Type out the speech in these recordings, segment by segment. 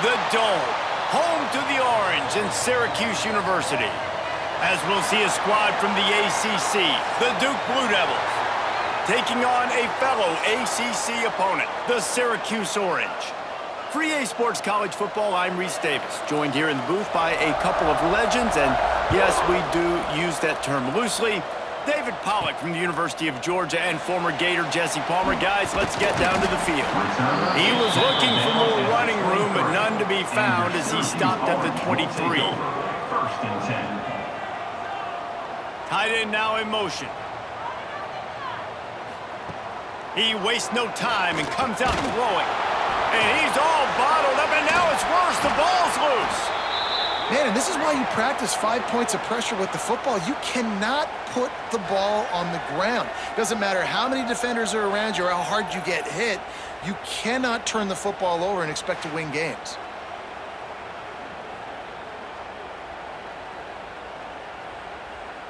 The Dome, home to the Orange in Syracuse University. As we'll see a squad from the ACC, the Duke Blue Devils, taking on a fellow ACC opponent, the Syracuse Orange. For EA Sports College Football, I'm Reese Davis, joined here in the booth by a couple of legends, and yes, we do use that term loosely. David Pollack from the University of Georgia and former Gator Jesse Palmer. Guys, let's get down to the field. He was looking for more running room, but none to be found as he stopped at the 23. First and 10. Tight end now in motion. He wastes no time and comes out throwing. And he's all bottled up, and now it's worse. The ball's loose. Man, and this is why you practice 5 points of pressure with the football. You cannot put the ball on the ground. Doesn't matter how many defenders are around you or how hard you get hit. You cannot turn the football over and expect to win games.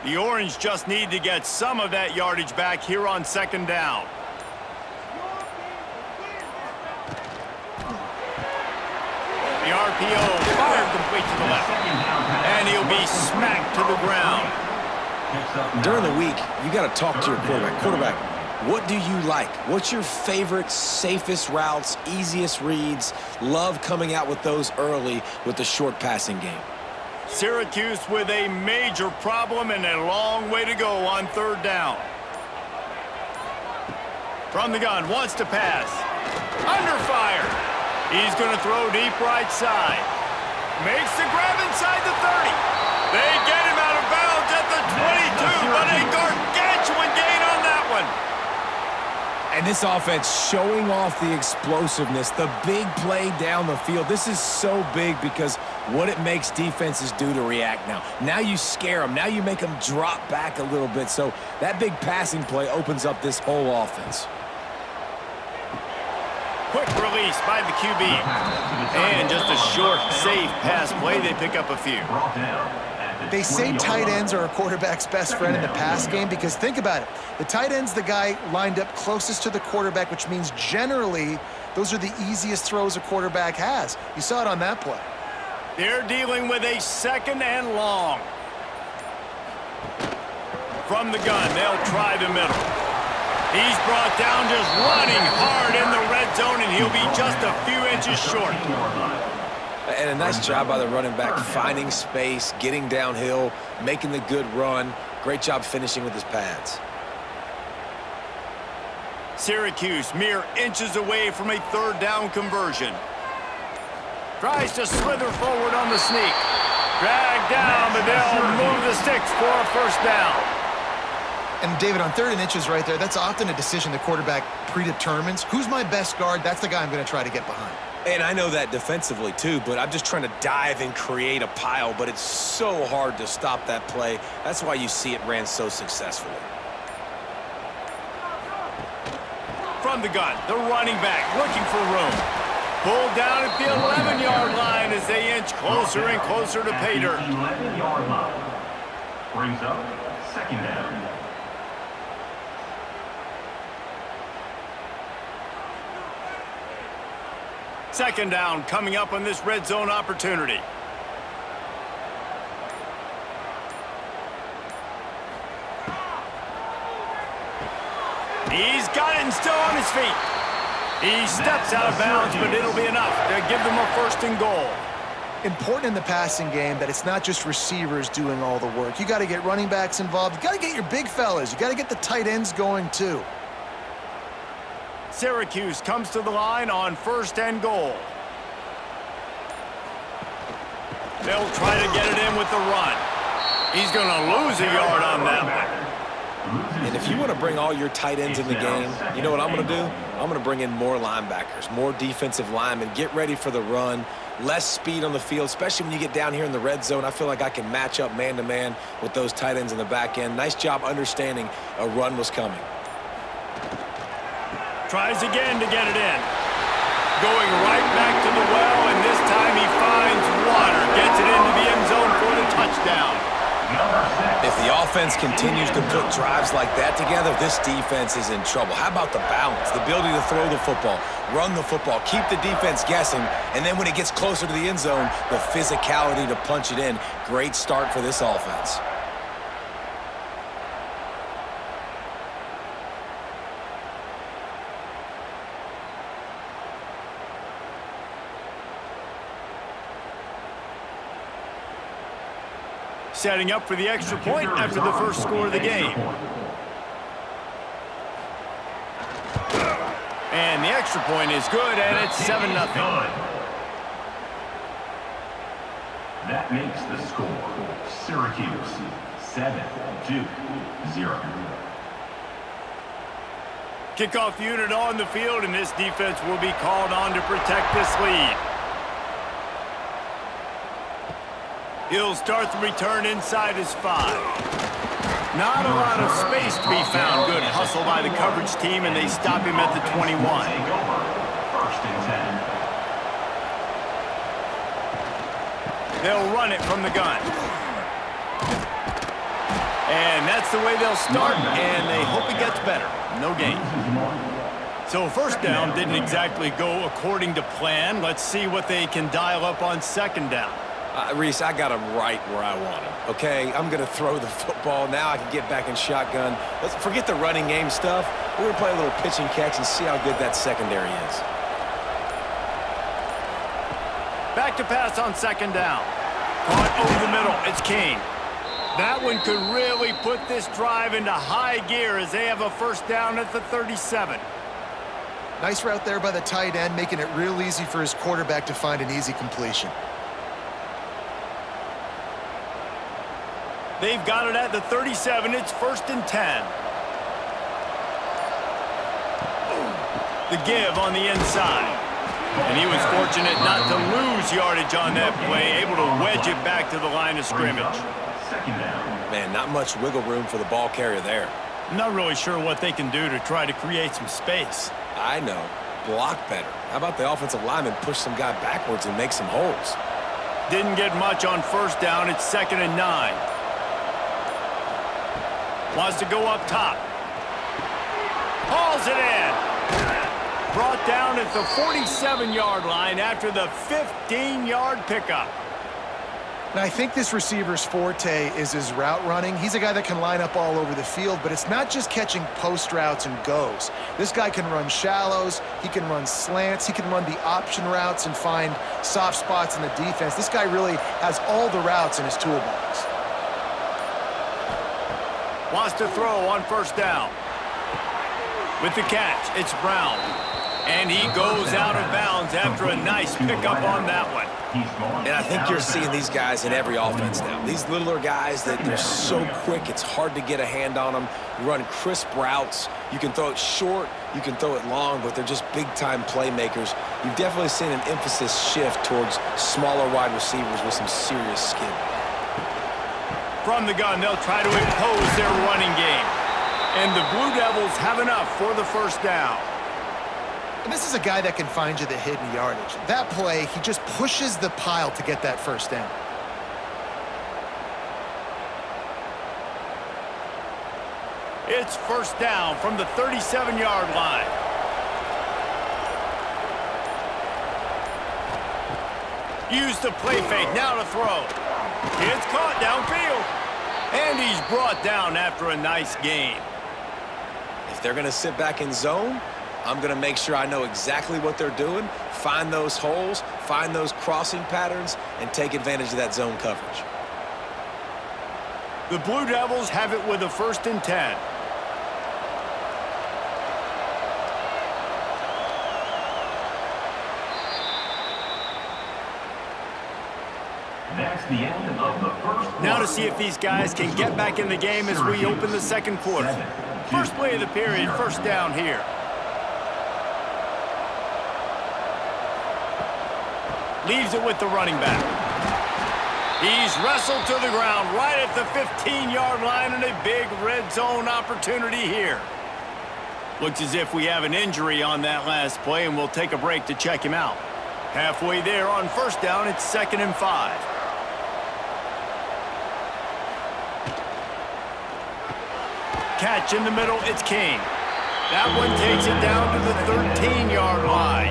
The Orange just need to get some of that yardage back here on second down. The RPO, fire complete to the left. And he'll be smacked to the ground. During the week, you got to talk to your quarterback. Quarterback, what do you like? What's your favorite, safest routes, easiest reads? Love coming out with those early with the short passing game. Syracuse with a major problem and a long way to go on third down. From the gun, wants to pass. Under fire. He's going to throw deep right side. Makes the grab inside the 30. They get him out of bounds at the 22, but a gargantuan gain on that one. And this offense showing off the explosiveness, the big play down the field. This is so big because what it makes defenses do to react now. Now you scare them. Now you make them drop back a little bit. So that big passing play opens up this whole offense. Quick release by the QB. And just a short, safe pass play. They pick up a few. They say tight ends are a quarterback's best friend in the pass game because think about it. The tight end's the guy lined up closest to the quarterback, which means generally those are the easiest throws a quarterback has. You saw it on that play. They're dealing with a second and long. From the gun, they'll try the middle. He's brought down just running hard in the red zone, and he'll be just a few inches short. And a nice job by the running back, finding space, getting downhill, making the good run. Great job finishing with his pads. Syracuse mere inches away from a third down conversion. Tries to slither forward on the sneak. Dragged down, but they'll move the sticks for a first down. And David, on 3rd and inches right there, that's often a decision the quarterback predetermines. Who's my best guard? That's the guy I'm going to try to get behind. And I know that defensively too, but I'm just trying to dive and create a pile, but it's so hard to stop that play. That's why you see it ran so successfully. From the gun, the running back looking for room. Pulled down at the 11-yard line as they inch closer and closer to pay dirt. 11-yard line. Brings up second down. Second down coming up on this red zone opportunity. He's got it and still on his feet. He steps out of bounds, but it'll be enough to give them a first and goal. Important in the passing game that it's not just receivers doing all the work. You got to get running backs involved. You got to get your big fellas. You got to get the tight ends going too. Syracuse comes to the line on first and goal. They'll try to get it in with the run. He's going to lose a yard on that one. And if you want to bring all your tight ends in the game, you know what I'm going to do? I'm going to bring in more linebackers, more defensive linemen, get ready for the run, less speed on the field, especially when you get down here in the red zone. I feel like I can match up man-to-man with those tight ends in the back end. Nice job understanding a run was coming. Tries again to get it in. Going right back to the well, and this time he finds water. Gets it into the end zone for the touchdown. If the offense continues to put drives like that together, this defense is in trouble. How about the balance, the ability to throw the football, run the football, keep the defense guessing, and then when it gets closer to the end zone, the physicality to punch it in. Great start for this offense. Setting up for the extra point after the first score of the game. And the extra point is good, and it's 7-0. That makes the score Syracuse 7, Duke 0. Kickoff unit on the field, and this defense will be called on to protect this lead. He'll start the return inside his 5. Not a lot of space to be found. Good hustle by the coverage team, and they stop him at the 21. First and 10. They'll run it from the gun. And that's the way they'll start, and they hope it gets better. No gain. So first down didn't exactly go according to plan. Let's see what they can dial up on second down. Reese, I got him right where I want him, okay? I'm going to throw the football. Now I can get back in shotgun. Let's forget the running game stuff. We're going to play a little pitch and catch and see how good that secondary is. Back to pass on second down. Caught over the middle. It's King. That one could really put this drive into high gear as they have a first down at the 37. Nice route there by the tight end, making it real easy for his quarterback to find an easy completion. They've got it at the 37. It's first and 10. The give on the inside. And he was fortunate not to lose yardage on that play, able to wedge it back to the line of scrimmage. Man, not much wiggle room for the ball carrier there. I'm not really sure what they can do to try to create some space. I know. Block better. How about the offensive lineman push some guy backwards and make some holes? Didn't get much on first down. It's second and 9. Wants to go up top. Hauls it in. Brought down at the 47-yard line after the 15-yard pickup. And I think this receiver's forte is his route running. He's a guy that can line up all over the field, but it's not just catching post routes and goes. This guy can run shallows, he can run slants, he can run the option routes and find soft spots in the defense. This guy really has all the routes in his toolbox. Wants to throw on first down. With the catch, it's Brown. And he goes out of bounds after a nice pickup on that one. And I think you're seeing these guys in every offense now. These littler guys, they're so quick, it's hard to get a hand on them. You run crisp routes. You can throw it short, you can throw it long, but they're just big-time playmakers. You've definitely seen an emphasis shift towards smaller wide receivers with some serious skill. From the gun, they'll try to impose their running game. And the Blue Devils have enough for the first down. And this is a guy that can find you the hidden yardage. That play, he just pushes the pile to get that first down. It's first down from the 37-yard line. Use the play fake, now to throw. It's caught downfield. And he's brought down after a nice gain. If they're going to sit back in zone, I'm going to make sure I know exactly what they're doing, find those holes, find those crossing patterns, and take advantage of that zone coverage. The Blue Devils have it with a first and 10. That's the end of the first quarter. Now to see if these guys can get back in the game as we open the second quarter. First play of the period, first down here. Leaves it with the running back. He's wrestled to the ground right at the 15-yard line and a big red zone opportunity here. Looks as if we have an injury on that last play, and we'll take a break to check him out. Halfway there on first down, it's second and 5. catch in the middle. It's King. That one takes it down to the 13-yard line.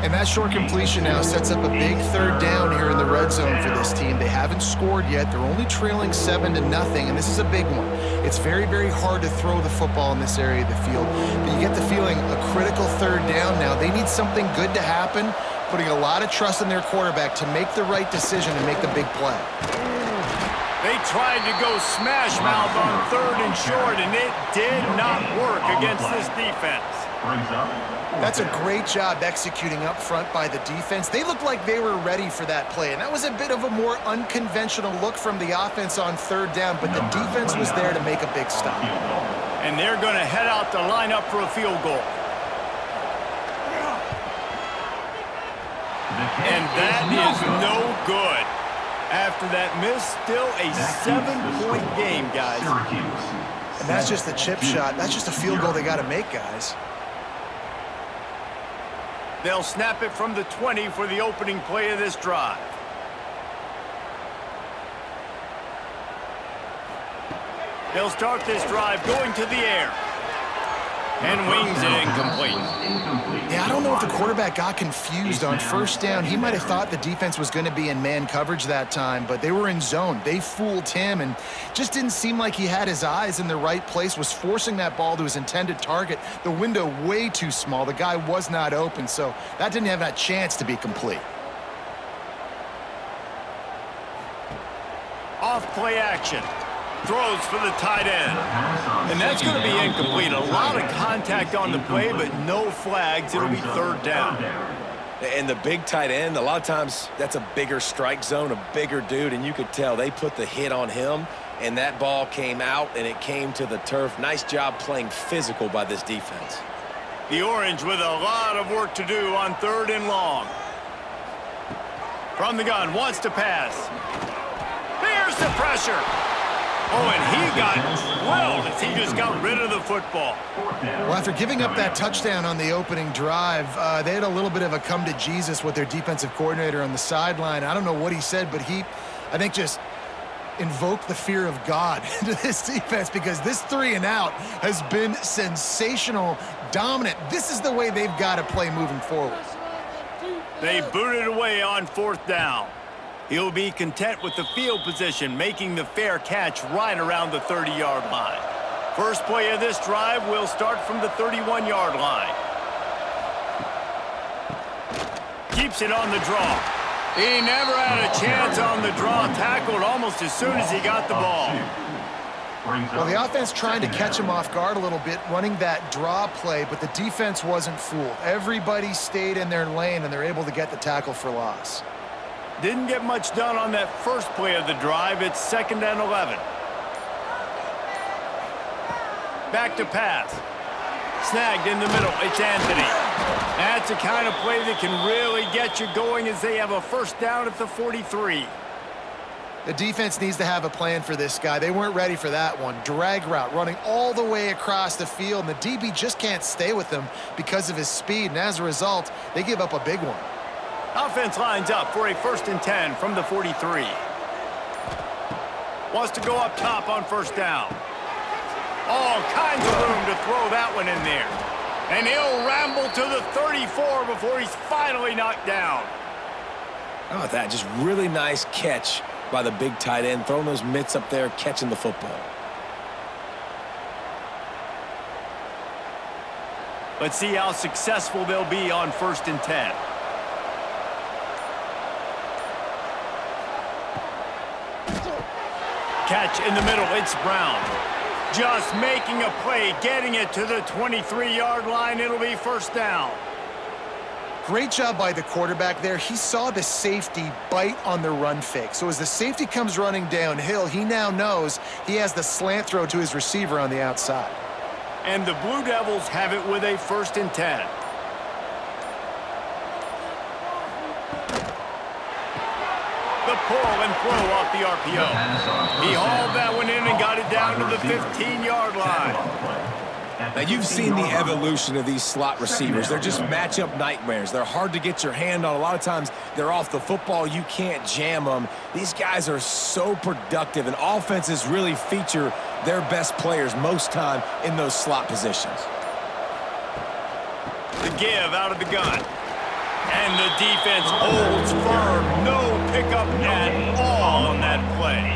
And that short completion now sets up a big third down here in the red zone for this team. They haven't scored yet. They're only trailing 7-0, and this is a big one. It's very, very hard to throw the football in this area of the field. But you get the feeling a critical third down now. They need something good to happen, putting a lot of trust in their quarterback to make the right decision and make the big play. They tried to go smash mouth on 3rd and short, and it did not work against this defense. That's a great job executing up front by the defense. They looked like they were ready for that play, and that was a bit of a more unconventional look from the offense on 3rd down, but the defense was there to make a big stop. And they're going to head out to line up for a field goal. And that is no good. After that miss, still a 7-point game, guys. And that's just a chip shot. That's just a field goal they got to make, guys. They'll snap it from the 20 for the opening play of this drive. They'll start this drive going to the air. And wings it incomplete. Yeah, I don't know if the quarterback got confused on 1st down. He might have thought the defense was going to be in man coverage that time, but they were in zone. They fooled him and just didn't seem like he had his eyes in the right place, was forcing that ball to his intended target. The window way too small. The guy was not open, so that didn't have that chance to be complete. Off play action. Throws for the tight end. And that's going to be incomplete. A lot of contact on the play, but no flags. It'll be 3rd down. And the big tight end, a lot of times that's a bigger strike zone, a bigger dude, and you could tell they put the hit on him, and that ball came out, and it came to the turf. Nice job playing physical by this defense. The Orange with a lot of work to do on 3rd and long. From the gun, wants to pass. There's the pressure. Oh, and he got drilled as he just got rid of the football. Well, after giving up that touchdown on the opening drive, they had a little bit of a come to Jesus with their defensive coordinator on the sideline. I don't know what he said, but he, I think, just invoked the fear of God into this defense because this 3-and-out has been sensational, dominant. This is the way they've got to play moving forward. They booted away on 4th down. He'll be content with the field position, making the fair catch right around the 30-yard line. First play of this drive will start from the 31-yard line. Keeps it on the draw. He never had a chance on the draw, tackled almost as soon as he got the ball. Well, the offense trying to catch him off guard a little bit, running that draw play, but the defense wasn't fooled. Everybody stayed in their lane, and they're able to get the tackle for loss. Didn't get much done on that first play of the drive. It's 2nd and 11. Back to pass. Snagged in the middle. It's Anthony. That's the kind of play that can really get you going as they have a 1st down at the 43. The defense needs to have a plan for this guy. They weren't ready for that one. Drag route, running all the way across the field, and the DB just can't stay with him because of his speed, and as a result, they give up a big one. Offense lines up for a 1st and 10 from the 43. Wants to go up top on 1st down. All kinds of room to throw that one in there. And he'll ramble to the 34 before he's finally knocked down. How about that? Just really nice catch by the big tight end, throwing those mitts up there, catching the football. Let's see how successful they'll be on 1st and 10. Catch in the middle, it's Brown. Just making a play, getting it to the 23-yard line. It'll be 1st down. Great job by the quarterback there. He saw the safety bite on the run fake. So as the safety comes running downhill, he now knows he has the slant throw to his receiver on the outside. And the Blue Devils have it with a 1st and 10. The pull and throw off the RPO. He hauled that one in and got it down to the 15-yard line. Now, you've seen the evolution of these slot receivers. They're just matchup nightmares. They're hard to get your hand on. A lot of times, they're off the football. You can't jam them. These guys are so productive, and offenses really feature their best players most time in those slot positions. The give out of the gun. And the defense holds firm. No pickup at all on that play.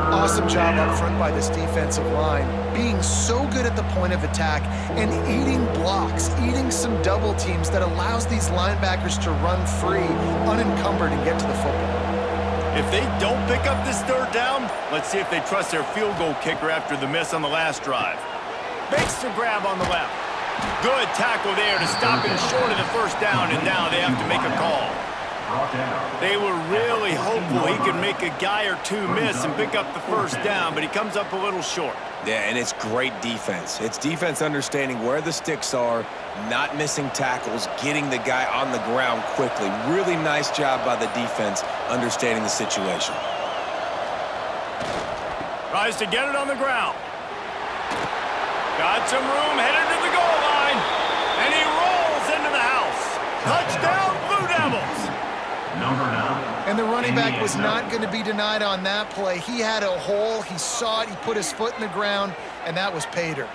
Awesome job up front by this defensive line, being so good at the point of attack and eating blocks, eating some double teams that allows these linebackers to run free, unencumbered, and get to the football. If they don't pick up this third down, let's see if they trust their field goal kicker after the miss on the last drive. Makes the grab on the left. Good tackle there to stop him short of the first down, and now they have to make a call. They were really hopeful he could make a guy or two miss and pick up the first down, but he comes up a little short. Yeah, and it's great defense. It's defense understanding where the sticks are, not missing tackles, getting the guy on the ground quickly. Really nice job by the defense understanding the situation. Tries to get it on the ground. Got some room, headed to the goal line, and he rolls into the house. Touchdown, Blue Devils! And the running back was not going to be denied on that play. He had a hole, he saw it, he put his foot in the ground, and that was pay dirt.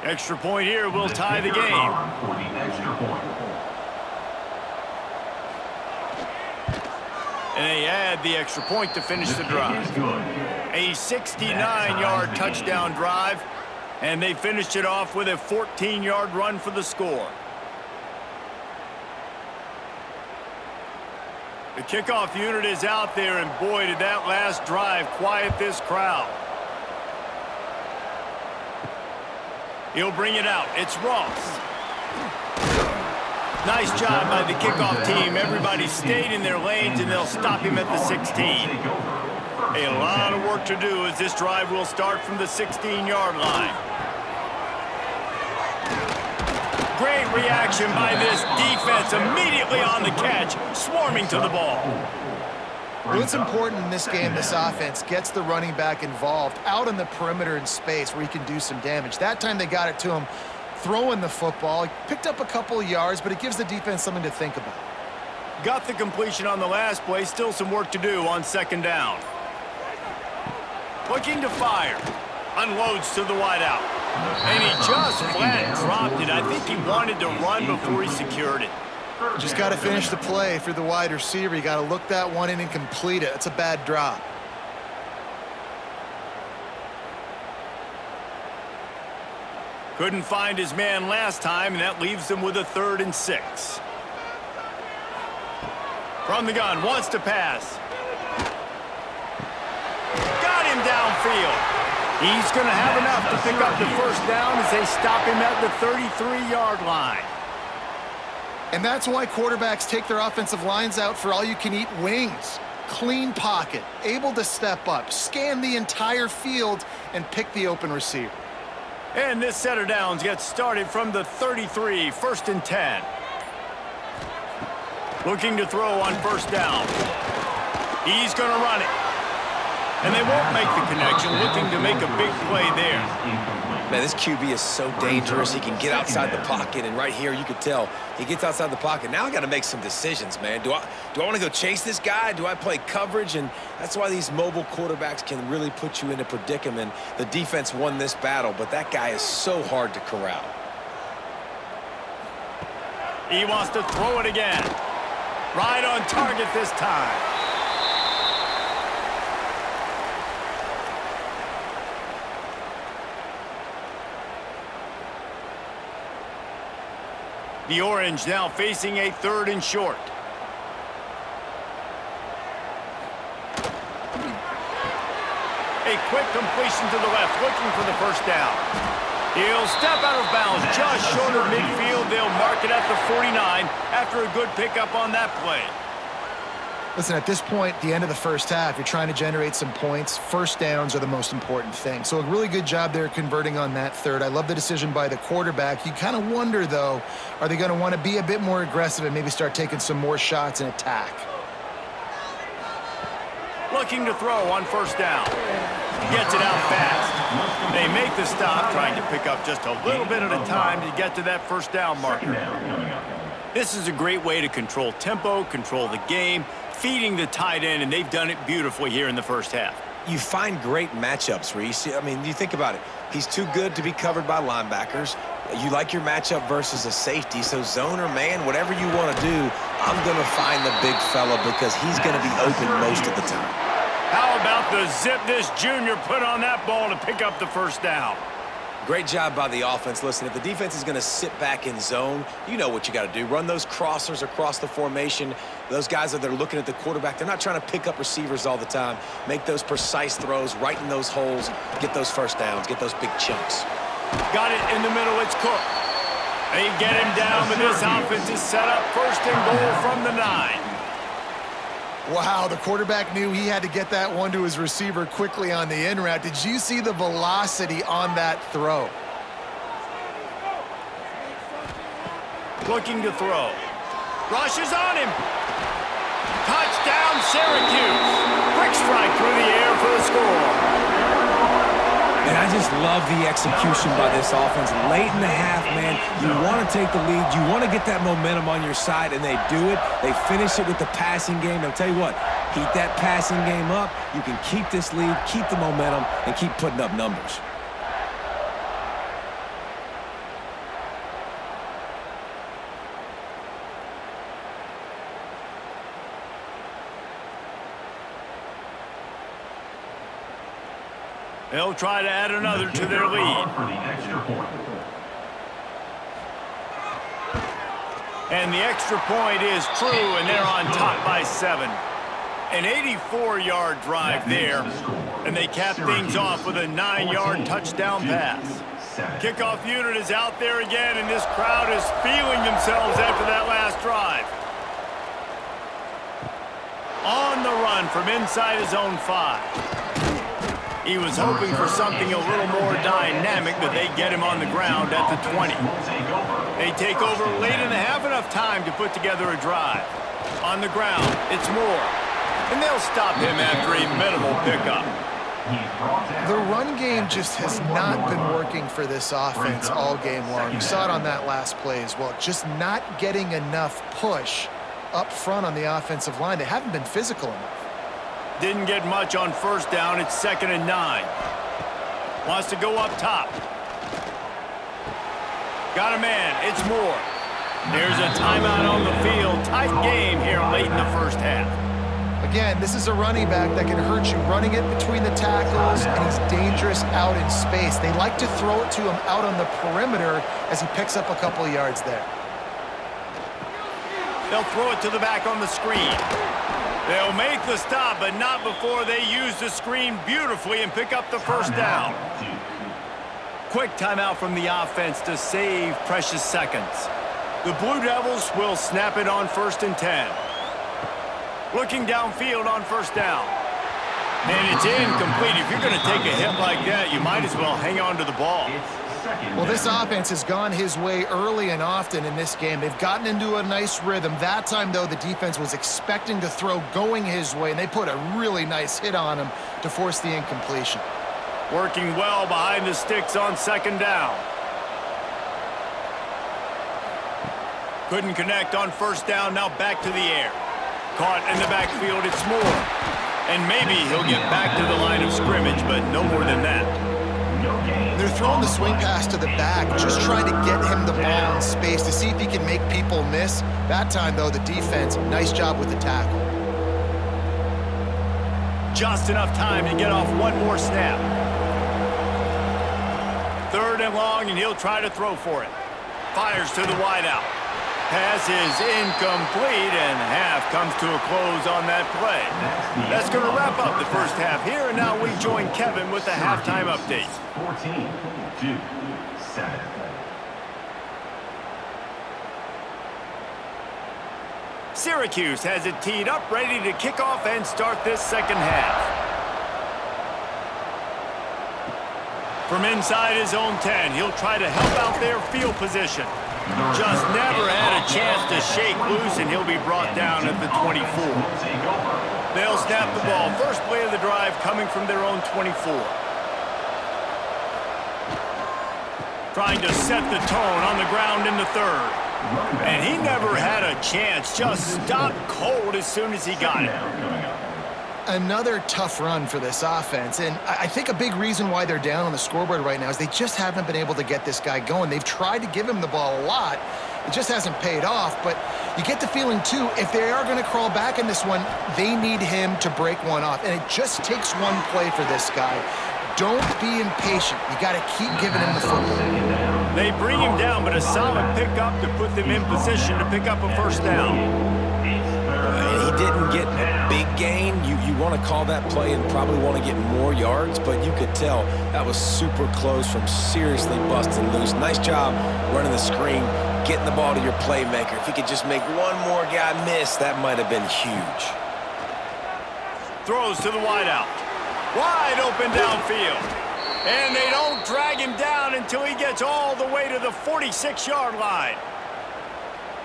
Extra point here will tie the game. For the extra point. And they add the extra point to finish the drive. A 69-yard touchdown drive, and they finished it off with a 14-yard run for the score. The kickoff unit is out there, and boy, did that last drive quiet this crowd. He'll bring it out. It's Ross. Nice job by the kickoff team. Everybody stayed in their lanes, and they'll stop him at the 16. A lot of work to do as this drive will start from the 16-yard line. Great reaction by this defense. Immediately on the catch, swarming to the ball. Well, it's important in this game this offense gets the running back involved out on the perimeter in space where he can do some damage. That time they got it to him throwing the football. He picked up a couple of yards, but it gives the defense something to think about. Got the completion on the last play. Still some work to do on second down. Looking to fire. Unloads to the wideout. And he just flat dropped it. I think he wanted to run before he secured it. Just got to finish the play for the wide receiver. You got to look that one in and complete it. It's a bad drop. Couldn't find his man last time, and that leaves them with a 3rd and 6. From the gun, wants to pass. Got him downfield. He's going to have enough to pick up the first down as they stop him at the 33-yard line. And that's why quarterbacks take their offensive lines out for all-you-can-eat wings. Clean pocket, able to step up, scan the entire field, and pick the open receiver. And this set of downs gets started from the 33, 1st and 10. Looking to throw on first down. He's going to run it. And they won't make the connection, looking to make a big play there. Man, this QB is so dangerous. He can get outside the pocket, and right here you could tell he gets outside the pocket. Now I got to make some decisions, man. Do I want to go chase this guy? Do I play coverage? And that's why these mobile quarterbacks can really put you in a predicament. The defense won this battle, but that guy is so hard to corral. He wants to throw it again. Right on target this time. The Orange now facing a 3rd and short. A quick completion to the left, looking for the first down. He'll step out of bounds just short of midfield. They'll mark it at the 49 after a good pickup on that play. Listen, at this point, the end of the first half, you're trying to generate some points. First downs are the most important thing. So a really good job there converting on that third. I love the decision by the quarterback. You kind of wonder, though, are they going to want to be a bit more aggressive and maybe start taking some more shots and attack? Looking to throw on first down. Gets it out fast. They make the stop, trying to pick up just a little bit at a time to get to that first down marker. This is a great way to control tempo, control the game, feeding the tight end, and they've done it beautifully here in the first half. You find great matchups, Reese. I mean, you think about it. He's too good to be covered by linebackers. You like your matchup versus a safety, so zone or man, whatever you want to do, I'm going to find the big fella because he's going to be open most of the time. How about the zip this junior put on that ball to pick up the first down? Great job by the offense. Listen, if the defense is going to sit back in zone, you know what you got to do. Run those crossers across the formation. Those guys that are looking at the quarterback, they're not trying to pick up receivers all the time. Make those precise throws, right in those holes, get those first downs, get those big chunks. Got it in the middle, it's Cook. They get him down, but this offense is set up first and goal from the 9. Wow, the quarterback knew he had to get that one to his receiver quickly on the in route. Did you see the velocity on that throw? Looking to throw. Rushes on him. Touchdown, Syracuse. Quick strike through the air for the score. And I just love the execution by this offense. Late in the half, man, you want to take the lead. You want to get that momentum on your side, and they do it. They finish it with the passing game. I'll tell you what, keep that passing game up. You can keep this lead, keep the momentum, and keep putting up numbers. They'll try to add another to their lead. And the extra point is true, and they're on top by 7. An 84-yard drive there, and they cap things off with a 9-yard touchdown pass. Kickoff unit is out there again, and this crowd is feeling themselves after that last drive. On the run from inside his own 5. He was hoping for something a little more dynamic, but they get him on the ground at the 20. They take over late in the half, enough time to put together a drive. On the ground, it's Moore. And they'll stop him after a minimal pickup. The run game just has not been working for this offense all game long. You saw it on that last play as well. Just not getting enough push up front on the offensive line. They haven't been physical enough. Didn't get much on first down. It's 2nd and 9. Wants to go up top. Got a man. It's Moore. There's a timeout on the field. Tight game here late in the first half. Again, this is a running back that can hurt you running it between the tackles, and he's dangerous out in space. They like to throw it to him out on the perimeter as he picks up a couple of yards there. They'll throw it to the back on the screen. They'll make the stop, but not before they use the screen beautifully and pick up the first down. Quick timeout from the offense to save precious seconds. The Blue Devils will snap it on 1st and 10. Looking downfield on first down. And it's incomplete. If you're going to take a hit like that, you might as well hang on to the ball. Well, this offense has gone his way early and often in this game. They've gotten into a nice rhythm. That time, though, the defense was expecting to throw going his way, and they put a really nice hit on him to force the incompletion. Working well behind the sticks on 2nd down. Couldn't connect on first down. Now back to the air. Caught in the backfield. It's Moore. And maybe he'll get back to the line of scrimmage, but no more than that. They're throwing the swing pass to the back, just trying to get him the ball in space to see if he can make people miss. That time, though, the defense, nice job with the tackle. Just enough time to get off one more snap. 3rd and long, and he'll try to throw for it. Fires to the wideout. Pass is incomplete, and half comes to a close on that play. That's going to wrap up the first half here, and now we join Kevin with the halftime update. 14-7. Syracuse has it teed up, ready to kick off and start this second half. From inside his own 10, he'll try to help out their field position. Just never had a chance to shake loose, and he'll be brought down at the 24. They'll snap the ball. First play of the drive coming from their own 24. Trying to set the tone on the ground in the third. And he never had a chance. Just stopped cold as soon as he got it. Another tough run for this offense, and I think a big reason why they're down on the scoreboard right now is they just haven't been able to get this guy going. They've tried to give him the ball a lot. It just hasn't paid off, but you get the feeling, too, if they are going to crawl back in this one, they need him to break one off, and it just takes one play for this guy. Don't be impatient. You got to keep giving him the football. They bring him down, but a solid pickup to put them in position to pick up a first down. He didn't get a big gain. You want to call that play and probably want to get more yards, but you could tell that was super close from seriously busting loose. Nice job running the screen, getting the ball to your playmaker. If he could just make one more guy miss, that might have been huge. Throws to the wideout. Wide open downfield. And they don't drag him down until he gets all the way to the 46-yard line.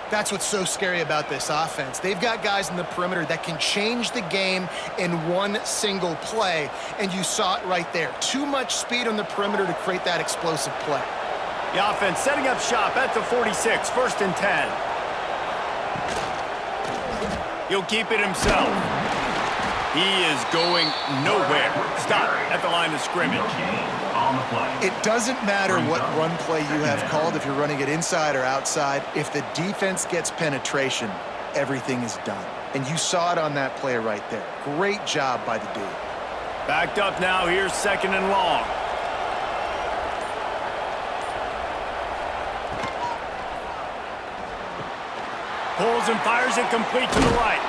That's what's so scary about this offense. They've got guys in the perimeter that can change the game in one single play, and you saw it right there. Too much speed on the perimeter to create that explosive play. The offense setting up shop at the 46, 1st and 10. He'll keep it himself. He is going nowhere. Stop at the line of scrimmage. It doesn't matter what run play you have called, if you're running it inside or outside. If the defense gets penetration, everything is done. And you saw it on that play right there. Great job by the D. Backed up now. Here's 2nd and long. Pulls and fires it complete to the right.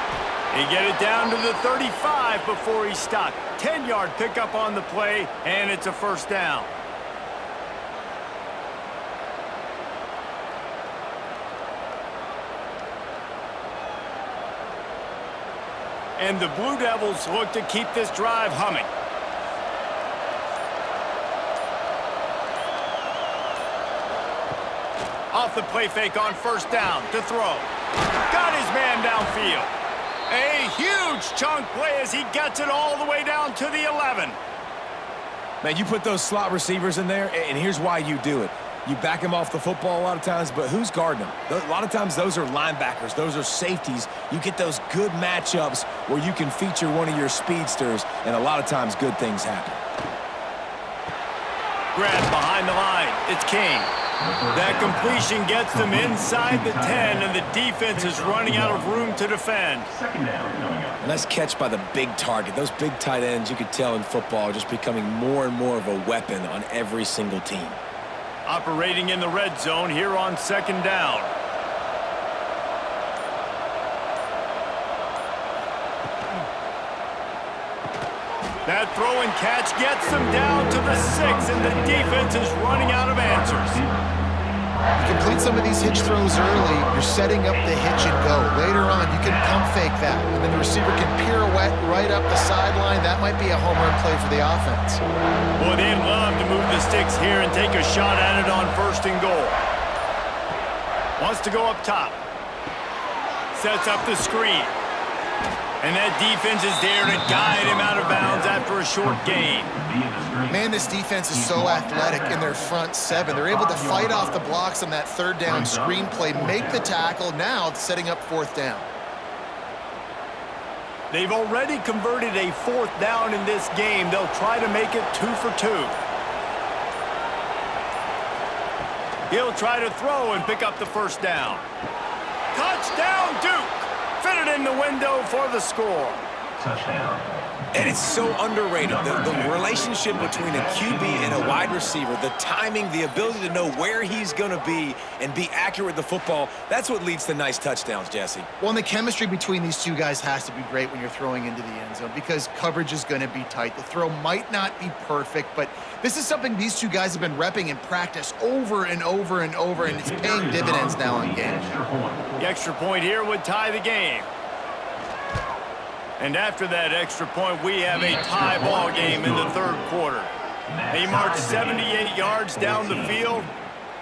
He get it down to the 35 before he stopped. 10-yard pickup on the play, and it's a first down. And the Blue Devils look to keep this drive humming. Off the play fake on 1st down to throw. Got his man downfield. A huge chunk play as he gets it all the way down to the 11. Man, you put those slot receivers in there, and here's why you do it. You back them off the football a lot of times, but who's guarding them? A lot of times those are linebackers. Those are safeties. You get those good matchups where you can feature one of your speedsters, and a lot of times good things happen. Grab behind the line. It's King. That completion gets them inside the 10, and the defense is running out of room to defend. A nice catch by the big target. Those big tight ends, you could tell in football, are just becoming more and more of a weapon on every single team. Operating in the red zone here on 2nd down. That throw and catch gets them down to the 6, and the defense is running out of answers. You complete some of these hitch throws early, you're setting up the hitch and go. Later on, you can pump fake that, and then the receiver can pirouette right up the sideline. That might be a home run play for the offense. Boy, they'd love to move the sticks here and take a shot at it on 1st and goal. Wants to go up top. Sets up the screen. And that defense is there to guide him out of bounds after a short gain. Man, this defense is so athletic in their front 7. They're able to fight off the blocks on that 3rd down screen play, make the tackle, now setting up 4th down. They've already converted a 4th down in this game. They'll try to make it 2 for 2. He'll try to throw and pick up the 1st down. Touchdown, Duke! Fitted in the window for the score. Touchdown. And it's so underrated. The relationship between a QB and a wide wide receiver, the timing, the ability to know where he's going to be and be accurate with the football, that's what leads to nice touchdowns, Jesse. Well, and the chemistry between these two guys has to be great when you're throwing into the end zone because coverage is going to be tight. The throw might not be perfect, but this is something these two guys have been repping in practice over and over and over, and it's paying dividends now in games. The extra point here would tie the game. And after that extra point, we have a tie ball game in the third quarter. They march 78 yards down the field,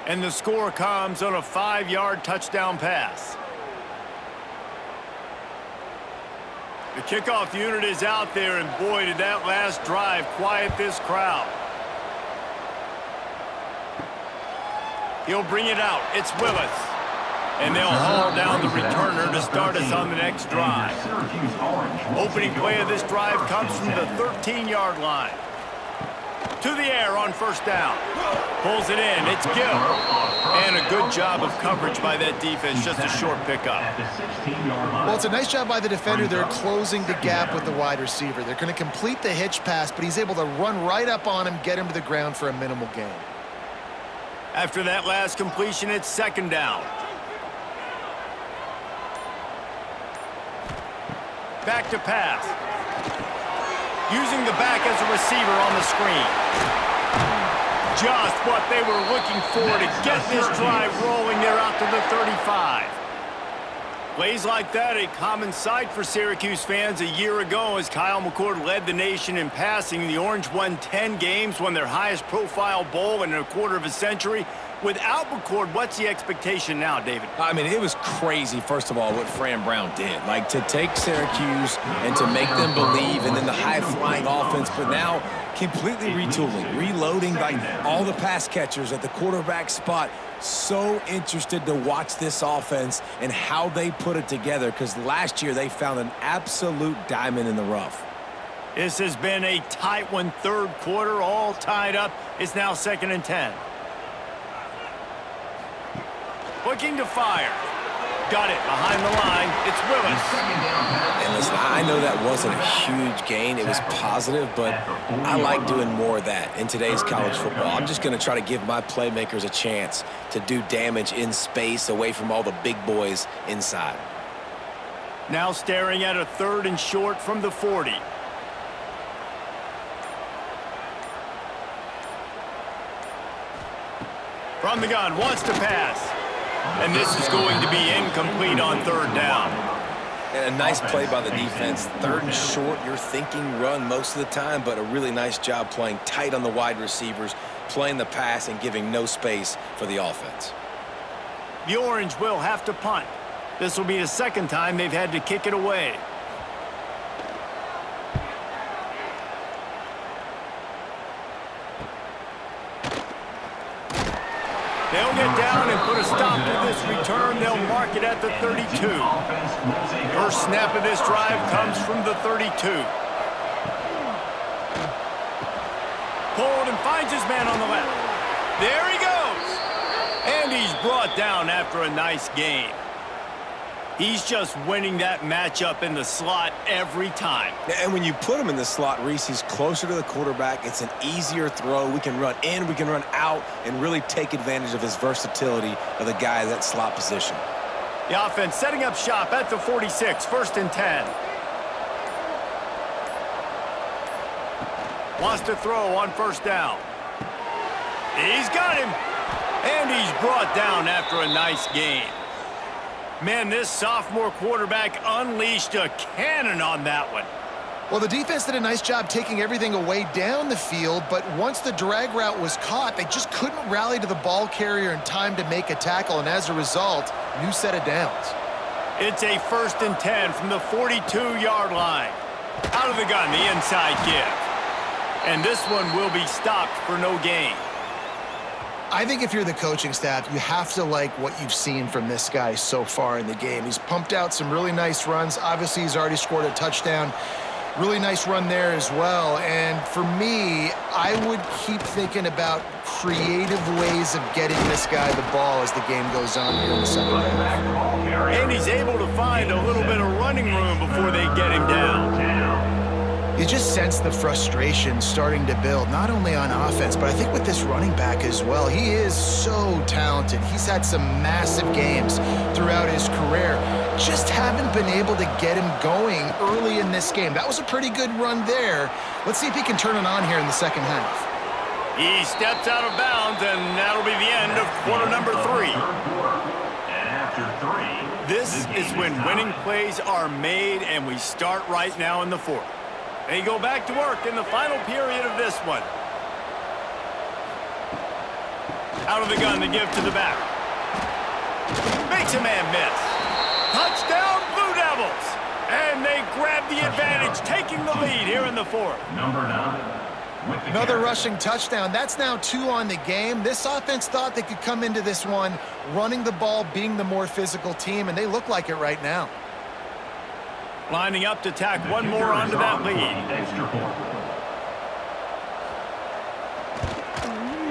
and the score comes on a 5-yard touchdown pass. The kickoff unit is out there, and boy, did that last drive quiet this crowd. He'll bring it out. It's Willis. And they'll haul down the returner to start us on the next drive. Opening play of this drive comes from the 13-yard line. To the air on first down. Pulls it in. It's Gill. And a good job of coverage by that defense. Just a short pickup. Well, it's a nice job by the defender. They're closing the gap with the wide receiver. They're going to complete the hitch pass, but he's able to run right up on him, get him to the ground for a minimal gain. After that last completion, it's second down. Back to pass. Using the back as a receiver on the screen. Just what they were looking for to get this drive rolling there out to the 35. Plays like that, a common sight for Syracuse fans. A year ago, as Kyle McCord led the nation in passing, the Orange won 10 games, won their highest profile bowl in a quarter of a century. Without McCord, what's the expectation now, David? I mean, it was crazy, first of all, what Fran Brown did. Like, to take Syracuse and to make them believe, and then the high-flying offense, but now completely retooling, reloading, like, all the pass catchers at the quarterback spot. So interested to watch this offense and how they put it together, because last year they found an absolute diamond in the rough. This has been a tight one, third quarter, all tied up. It's now 2nd and 10. Looking to fire. Got it behind the line. It's Willis. And listen, I know that wasn't a huge gain. It was positive, but I like doing more of that in today's college football. I'm just going to try to give my playmakers a chance to do damage in space away from all the big boys inside. Now staring at a 3rd and short from the 40. From the gun, wants to pass. And this is going to be incomplete on 3rd down. And a nice play by the defense. 3rd and short, you're thinking run most of the time, but a really nice job playing tight on the wide receivers, playing the pass and giving no space for the offense. The Orange will have to punt. This will be the 2nd time they've had to kick it away. They'll get down and put a stop to this return. They'll mark it at the 32. First snap of this drive comes from the 32. Pulled and finds his man on the left. There he goes. And he's brought down after a nice gain. He's just winning that matchup in the slot every time. And when you put him in the slot, Reese, he's closer to the quarterback. It's an easier throw. We can run in, we can run out, and really take advantage of his versatility of the guy in that slot position. The offense setting up shop at the 46, 1st and 10. Wants to throw on 1st down. He's got him. And he's brought down after a nice gain. Man, this sophomore quarterback unleashed a cannon on that one. Well, the defense did a nice job taking everything away down the field, but once the drag route was caught, they just couldn't rally to the ball carrier in time to make a tackle, and as a result, new set of downs. It's a 1st and 10 from the 42-yard line. Out of the gun, the inside give. And this one will be stopped for no gain. I think if you're the coaching staff, you have to like what you've seen from this guy so far in the game. He's pumped out some really nice runs. Obviously, he's already scored a touchdown. Really nice run there as well. And for me, I would keep thinking about creative ways of getting this guy the ball as the game goes on here in the 2nd half. And he's able to find a little bit of running room before they get him down. You just sense the frustration starting to build, not only on offense, but I think with this running back as well. He is so talented. He's had some massive games throughout his career. Just haven't been able to get him going early in this game. That was a pretty good run there. Let's see if he can turn it on here in the second half. He steps out of bounds, and that'll be the end of quarter number 3. And after 3, this is when winning plays are made, and we start right now in the 4th. They go back to work in the final period of this one. Out of the gun to give to the back. Makes a man miss. Touchdown, Blue Devils! And they grab the advantage, taking the lead here in the 4th. number 9. Another rushing touchdown. That's now 2 on the game. This offense thought they could come into this one running the ball, being the more physical team, and they look like it right now. Lining up to tack one more onto that lead. Extra point.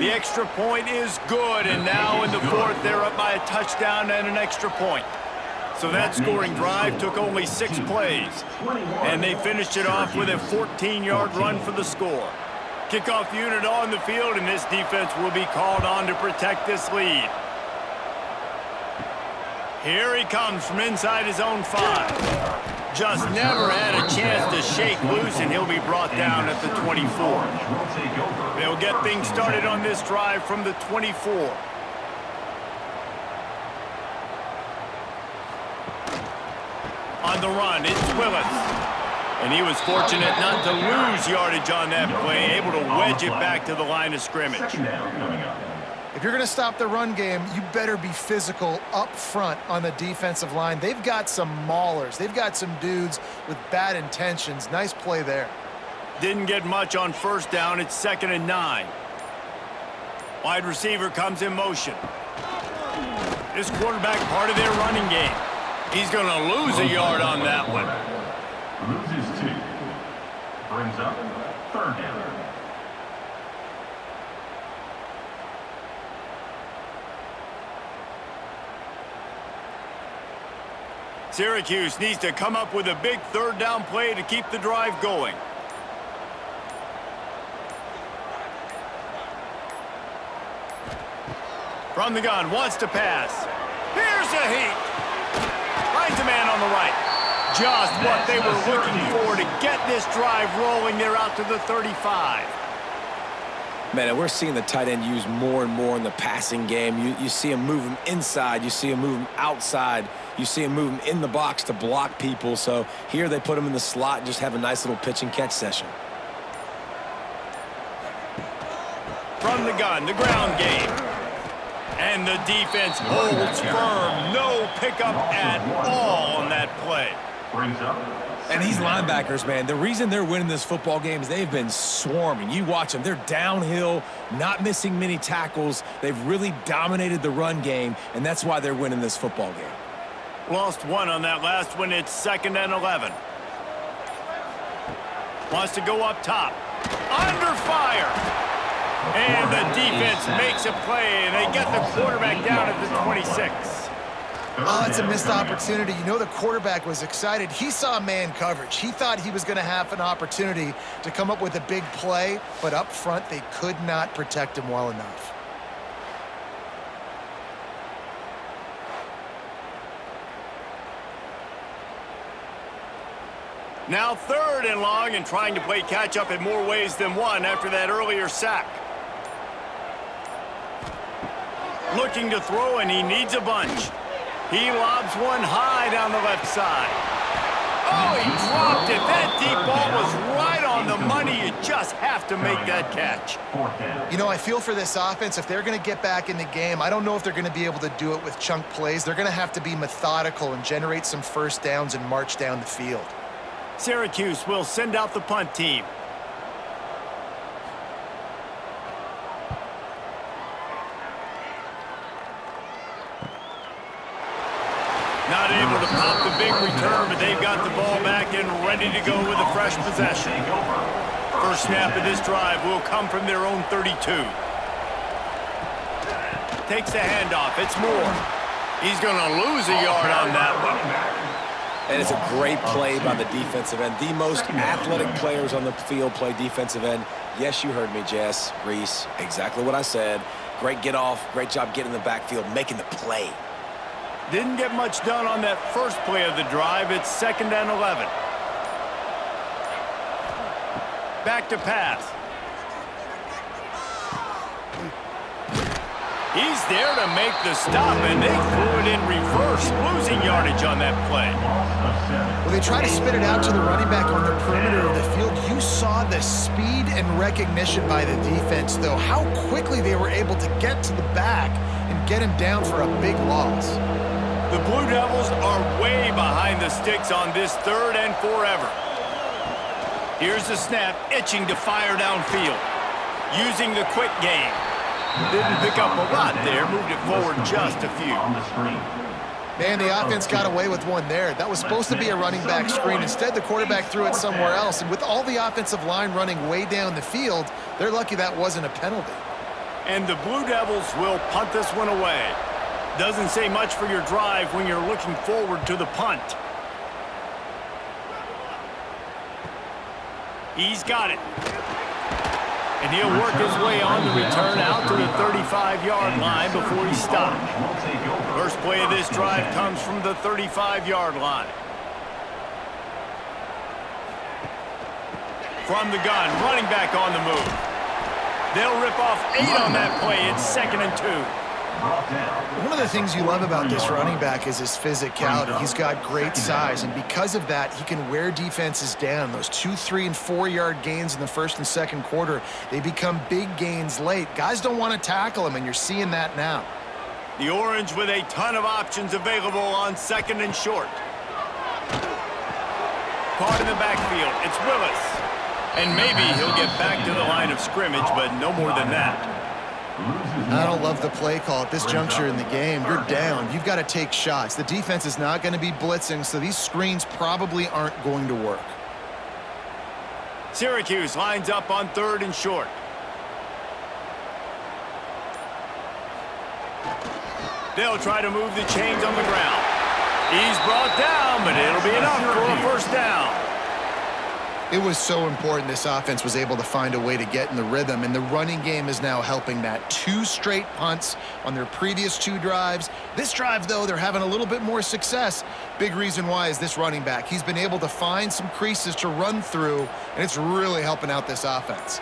The extra point is good, and now in the 4th, they're up by a touchdown and an extra point. So that scoring drive took only 6 plays, and they finished it off with a 14-yard run for the score. Kickoff unit on the field, and this defense will be called on to protect this lead. Here he comes from inside his own 5. Just never had a chance to shake loose, and he'll be brought down at the 24. They'll get things started on this drive from the 24. On the run, it's Willis. And he was fortunate not to lose yardage on that play, able to wedge it back to the line of scrimmage. If you're going to stop the run game, you better be physical up front on the defensive line. They've got some maulers. They've got some dudes with bad intentions. Nice play there. Didn't get much on first down. It's 2nd and 9. Wide receiver comes in motion. This quarterback part of their running game. He's going to lose a yard on that one. Loses 2. Brings up 3rd down. Syracuse needs to come up with a big 3rd down play to keep the drive going. From the gun, wants to pass. Here's a heat. Finds a man on the right. Just what they were looking for to get this drive rolling. They're out to the 35. Man, and we're seeing the tight end used more and more in the passing game. You see him move him inside. You see him move him outside. You see him move him in the box to block people. So here they put him in the slot and just have a nice little pitch and catch session. From the gun, the ground game. And the defense holds firm. No pickup at all on that play. Brings up. And these linebackers, man, the reason they're winning this football game is they've been swarming. You watch them. They're downhill, not missing many tackles. They've really dominated the run game, and that's why they're winning this football game. Lost 1 on that last one. It's 2nd and 11. Wants to go up top. Under fire. And the defense makes a play, and they get the quarterback down at the 26. Oh, it's a missed opportunity. You know the quarterback was excited. He saw man coverage. He thought he was going to have an opportunity to come up with a big play, but up front they could not protect him well enough. Now 3rd and long, and trying to play catch-up in more ways than one after that earlier sack. Looking to throw, and he needs a bunch. He lobs one high down the left side. Oh, he dropped it. That deep ball was right on the money. You just have to make that catch. You know, I feel for this offense. If they're going to get back in the game, I don't know if they're going to be able to do it with chunk plays. They're going to have to be methodical and generate some first downs and march down the field. Syracuse will send out the punt team. Not able to pop the big return, but they've got the ball back and ready to go with a fresh possession. First snap of this drive will come from their own 32. Takes the handoff. It's Moore. He's going to lose a yard on that one. And it's a great play by the defensive end. The most athletic players on the field play defensive end. Yes, you heard me, Jess, Reese, exactly what I said. Great get off, great job getting in the backfield, making the play. Didn't get much done on that first play of the drive. It's 2nd and 11. Back to pass. He's there to make the stop, and they threw it in reverse, losing yardage on that play. Well, they try to spit it out to the running back on the perimeter of the field. You saw the speed and recognition by the defense, though, how quickly they were able to get to the back and get him down for a big loss. The Blue Devils are way behind the sticks on this 3rd and forever. Here's the snap, itching to fire downfield. Using the quick game. Didn't pick up a lot there, moved it forward just a few. Man, the offense got away with one there. That was supposed to be a running back screen. Instead, the quarterback threw it somewhere else. And with all the offensive line running way down the field, they're lucky that wasn't a penalty. And the Blue Devils will punt this one away. Doesn't say much for your drive when you're looking forward to the punt. He's got it. And he'll work his way on the return out to the 35-yard line before he's stopped. First play of this drive comes from the 35-yard line. From the gun, running back on the move. They'll rip off 8 on that play. It's 2nd and 2. One of the things you love about this running back is his physicality. He's got great size, and because of that, he can wear defenses down. Those 2, 3, and 4-yard gains in the 1st and 2nd quarter, they become big gains late. Guys don't want to tackle him, and you're seeing that now. The Orange with a ton of options available on 2nd and short. Caught in the backfield, it's Willis. And maybe he'll get back to the line of scrimmage, but no more than that. I don't love the play call at this juncture in the game. You're down. You've got to take shots. The defense is not going to be blitzing, so these screens probably aren't going to work. Syracuse lines up on 3rd and short. They'll try to move the chains on the ground. He's brought down, but it'll be enough for a 1st down. It was so important this offense was able to find a way to get in the rhythm, and the running game is now helping that. 2 straight punts on their previous 2 drives. This drive, though, they're having a little bit more success. Big reason why is this running back. He's been able to find some creases to run through, and it's really helping out this offense.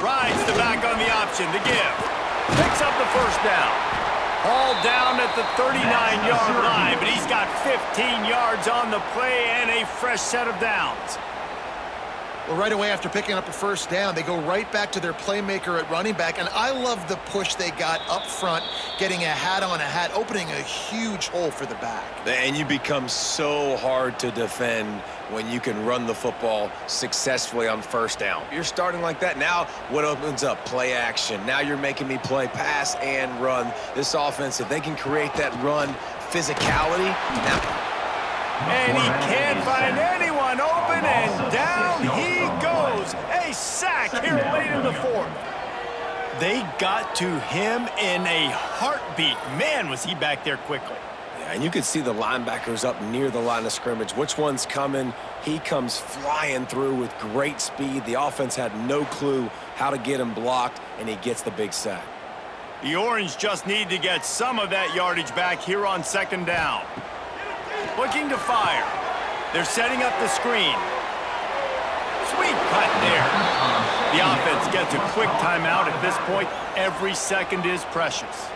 Rides the back on the option, the give. Picks up the 1st down. All down at the 39-yard line, but he's got 15 yards on the play and a fresh set of downs. Well, right away after picking up a 1st down, they go right back to their playmaker at running back, and I love the push they got up front, getting a hat on a hat, opening a huge hole for the back. And you become so hard to defend when you can run the football successfully on 1st down. You're starting like that. Now what opens up? Play action. Now you're making me play pass and run. This offense, if they can create that run physicality, now... And he can't find anyone open, and down he goes. A sack here late in the 4th. They got to him in a heartbeat. Man, was he back there quickly. Yeah, and you could see the linebackers up near the line of scrimmage. Which one's coming? He comes flying through with great speed. The offense had no clue how to get him blocked, and he gets the big sack. The Orange just need to get some of that yardage back here on 2nd down. Looking to fire. They're setting up the screen. Sweet cut there. The offense gets a quick timeout at this point. Every second is precious.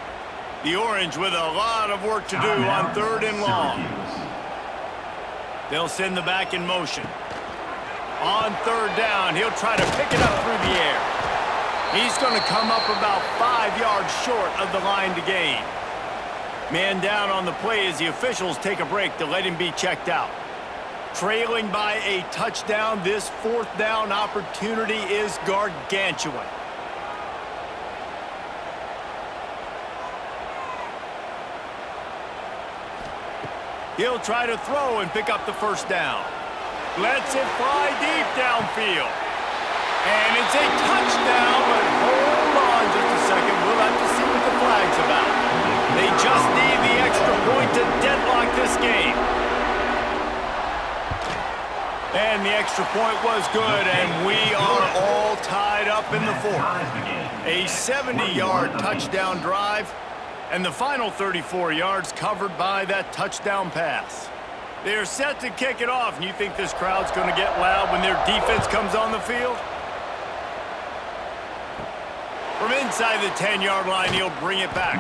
The Orange with a lot of work to do on 3rd and long. They'll send the back in motion. On 3rd down, he'll try to pick it up through the air. He's going to come up about 5 yards short of the line to gain. Man down on the play as the officials take a break to let him be checked out. Trailing by a touchdown, this 4th down opportunity is gargantuan. He'll try to throw and pick up the 1st down. Lets it fly deep downfield. And it's a touchdown, but hold on just a second. We'll have to see what the flag's about. They just need the extra point to deadlock this game. And the extra point was good, and we are all tied up in the fourth. A 70-yard touchdown drive, and the final 34 yards covered by that touchdown pass. They're set to kick it off, and you think this crowd's going to get loud when their defense comes on the field? From inside the 10-yard line, he'll bring it back.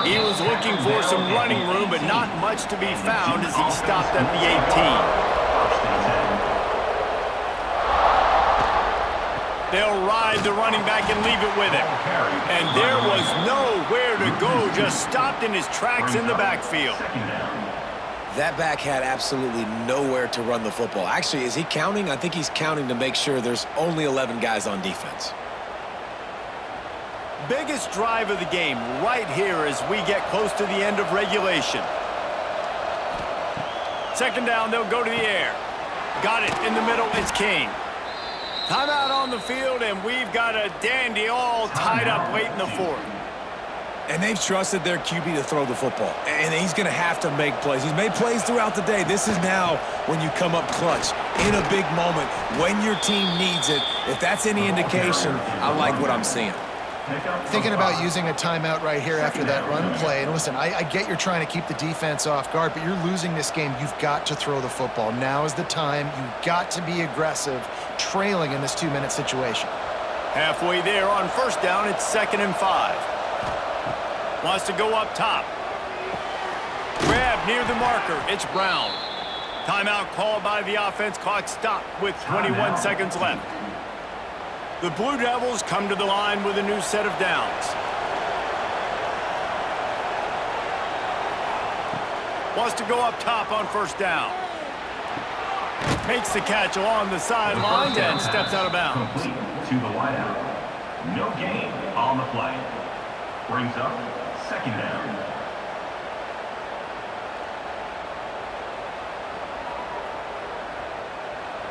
He was looking for some running room, but not much to be found as he stopped at the 18. They'll ride the running back and leave it with him. And there was nowhere to go, just stopped in his tracks in the backfield. That back had absolutely nowhere to run the football. Actually, is he counting? I think he's counting to make sure there's only 11 guys on defense. Biggest drive of the game right here as we get close to the end of regulation. Second down, they'll go to the air. Got it in the middle, it's King. Timeout on the field, and we've got a dandy all tied up late in the fourth. And they've trusted their QB to throw the football. And he's going to have to make plays. He's made plays throughout the day. This is now when you come up clutch, in a big moment, when your team needs it. If that's any indication, I like what I'm seeing. Thinking about using a timeout right here after that run play. And listen, I get you're trying to keep the defense off guard, but you're losing this game. You've got to throw the football. Now is the time. You've got to be aggressive, trailing in this 2-minute situation. Halfway there on first down, it's 2nd and 5. Wants to go up top. Grab near the marker. It's Brown. Timeout called by the offense. Clock stopped with 21 seconds left. The Blue Devils come to the line with a new set of downs. Wants to go up top on first down. Makes the catch along the sideline and steps out of bounds. Complete to the wideout. No gain on the play. Brings up 2nd down.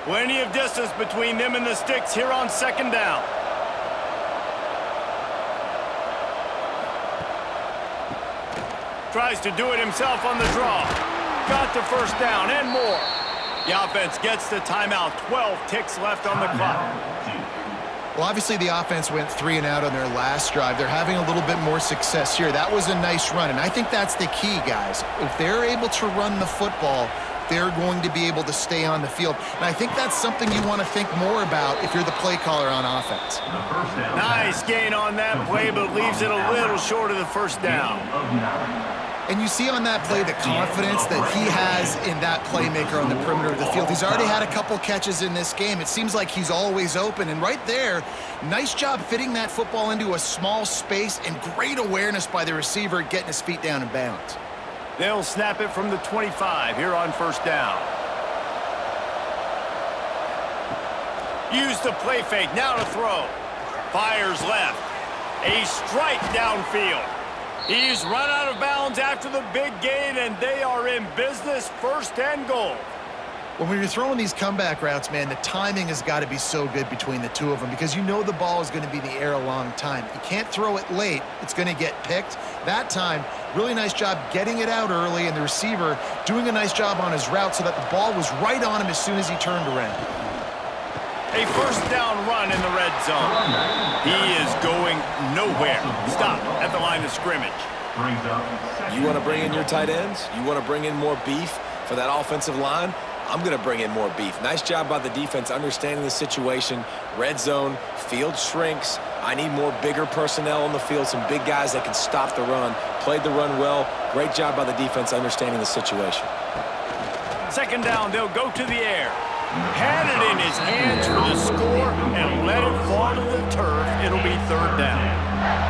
Plenty of distance between them and the sticks here on 2nd down. Tries to do it himself on the draw. Got the first down and more. The offense gets the timeout. 12 ticks left on the clock. Well, obviously the offense went 3 and out on their last drive. They're having a little bit more success here. That was a nice run, and I think that's the key, guys. If they're able to run the football, they're going to be able to stay on the field. And I think that's something you want to think more about if you're the play caller on offense. Nice gain on that play, but leaves it a little short of the first down. And you see on that play the confidence that he has in that playmaker on the perimeter of the field. He's already had a couple catches in this game. It seems like he's always open. And right there, nice job fitting that football into a small space and great awareness by the receiver getting his feet down in bounds. They'll snap it from the 25 here on first down. Use the play fake, now to throw. Fires left. A strike downfield. He's run out of bounds after the big gain, and they are in business, 1st and goal. When you're throwing these comeback routes, man, the timing has got to be so good between the two of them because you know the ball is going to be in the air a long time. You can't throw it late. It's going to get picked. That time, really nice job getting it out early, and the receiver doing a nice job on his route so that the ball was right on him as soon as he turned around. A first down run in the red zone. He is going nowhere. Stop at the line of scrimmage. You want to bring in your tight ends? You want to bring in more beef for that offensive line? I'm going to bring in more beef. Nice job by the defense understanding the situation. Red zone, field shrinks. I need more bigger personnel on the field, some big guys that can stop the run. Played the run well. Great job by the defense understanding the situation. 2nd down, they'll go to the air. Had it in his hands for the score and let it fall to the turf. It'll be 3rd down.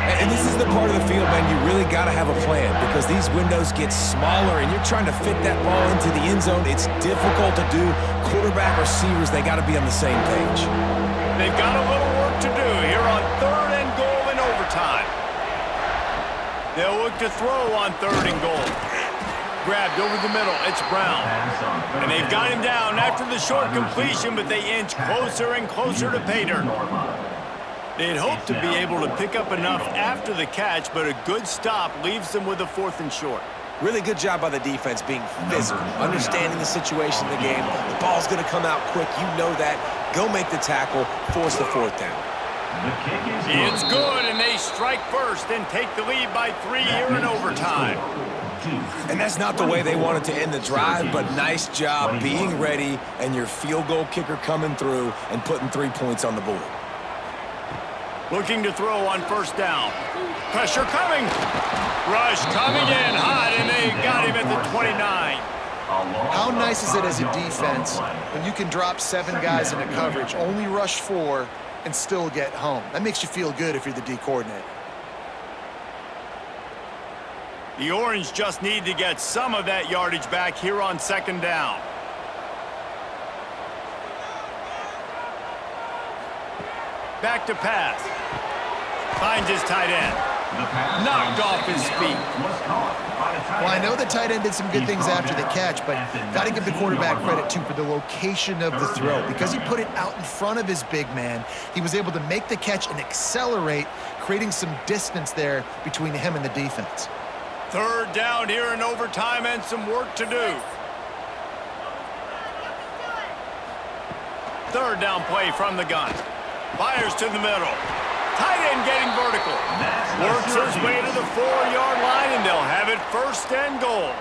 And this is the part of the field, man, you really got to have a plan because these windows get smaller and you're trying to fit that ball into the end zone. It's difficult to do. Quarterback, receivers, they got to be on the same page. They've got a little work to do here on 3rd and goal in overtime. They'll look to throw on 3rd and goal. Grabbed over the middle. It's Brown. And they've got him down after the short completion, but they inch closer and closer to pay dirt. They'd hoped to be able to pick up enough after the catch, but a good stop leaves them with a 4th and short. Really good job by the defense being physical, understanding the situation in the game. The ball's going to come out quick. You know that. Go make the tackle, force the fourth down. The kick is It's good, and they strike first and take the lead by 3 here in overtime. And that's not the way they wanted to end the drive, but nice job being ready and your field goal kicker coming through and putting 3 points on the board. Looking to throw on first down. Pressure coming. Rush coming in hot, and they got him at the 29. How nice is it as a defense when you can drop 7 guys into coverage, only rush 4, and still get home? That makes you feel good if you're the D coordinator. The Orange just need to get some of that yardage back here on second down. Back to pass. Finds his tight end. Knocked off his feet. Well, I know the tight end did some good things after the catch, but got to give the quarterback credit, too, for the location of the throw. Because he put it out in front of his big man, he was able to make the catch and accelerate, creating some distance there between him and the defense. Third down here in overtime and some work to do. Third down play from the gun. Fires to the middle. Tight end getting vertical. Works his way to the 4-yard line, and they'll have it first and goal.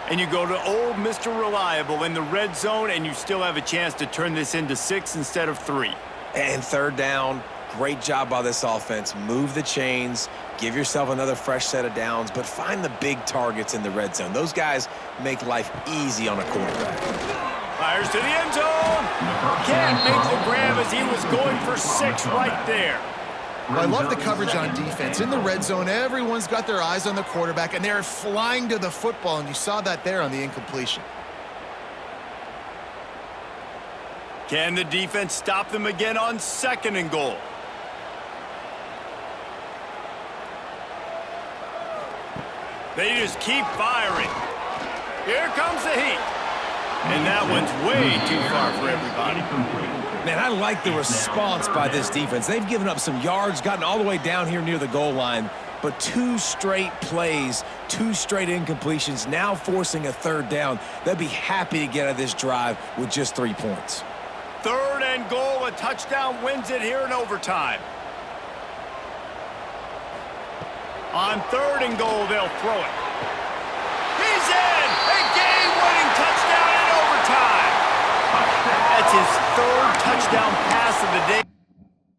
And you go to old Mr. Reliable in the red zone, and you still have a chance to turn this into 6 instead of 3. And third down, great job by this offense. Move the chains, give yourself another fresh set of downs, but find the big targets in the red zone. Those guys make life easy on a quarterback. Fires to the end zone. Can't make the grab as he was going for 6 right there. I love the coverage on defense. In the red zone, everyone's got their eyes on the quarterback, and they're flying to the football, and you saw that there on the incompletion. Can the defense stop them again on second and goal? They just keep firing. Here comes the heat. And that one's way too far for everybody. Man, I like the response by this defense. They've given up some yards, gotten all the way down here near the goal line, but 2 straight plays, 2 straight incompletions, now forcing a third down. They'll be happy to get out of this drive with just 3 points. Third and goal, a touchdown wins it here in overtime. On third and goal, they'll throw it. He's in! A game-winning touchdown in overtime! That's his 3rd touchdown pass of the day.